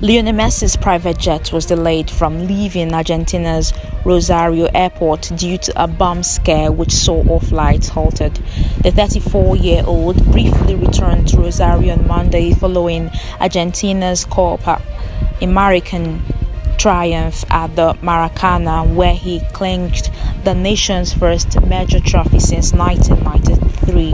Lionel Messi's private jet was delayed from leaving Argentina's Rosario airport due to a bomb scare which saw all flights halted. The 34-year-old briefly returned to Rosario on Monday following Argentina's Copa, a Maracana triumph at the Maracana, where he clinched the nation's first major trophy since 1993.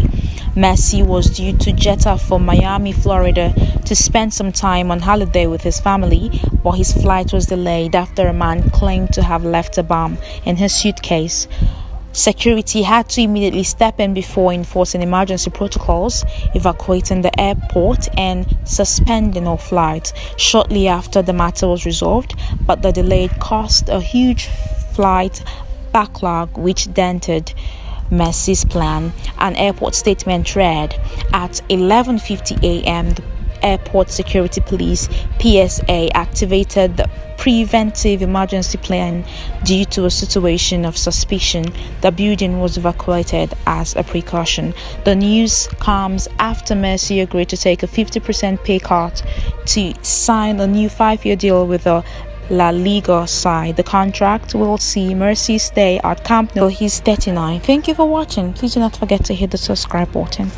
Messi was due to jet off for Miami, Florida to spend some time on holiday with his family, but his flight was delayed after a man claimed to have left a bomb in his suitcase. Security had to immediately step in before enforcing emergency protocols, evacuating the airport and suspending all flights. Shortly after, the matter was resolved, but the delay caused a huge flight backlog which dented Messi's plan. An airport statement read, "At 11:50 a.m., the airport security police (PSA) activated the preventive emergency plan due to a situation of suspicion. The building was evacuated as a precaution." The news comes after Messi agreed to take a 50% pay cut to sign a new 5-year deal with the La Liga side. The contract will see Messi stay at Camp Nou. He's 39. Thank you for watching. Please do not forget to hit the subscribe button.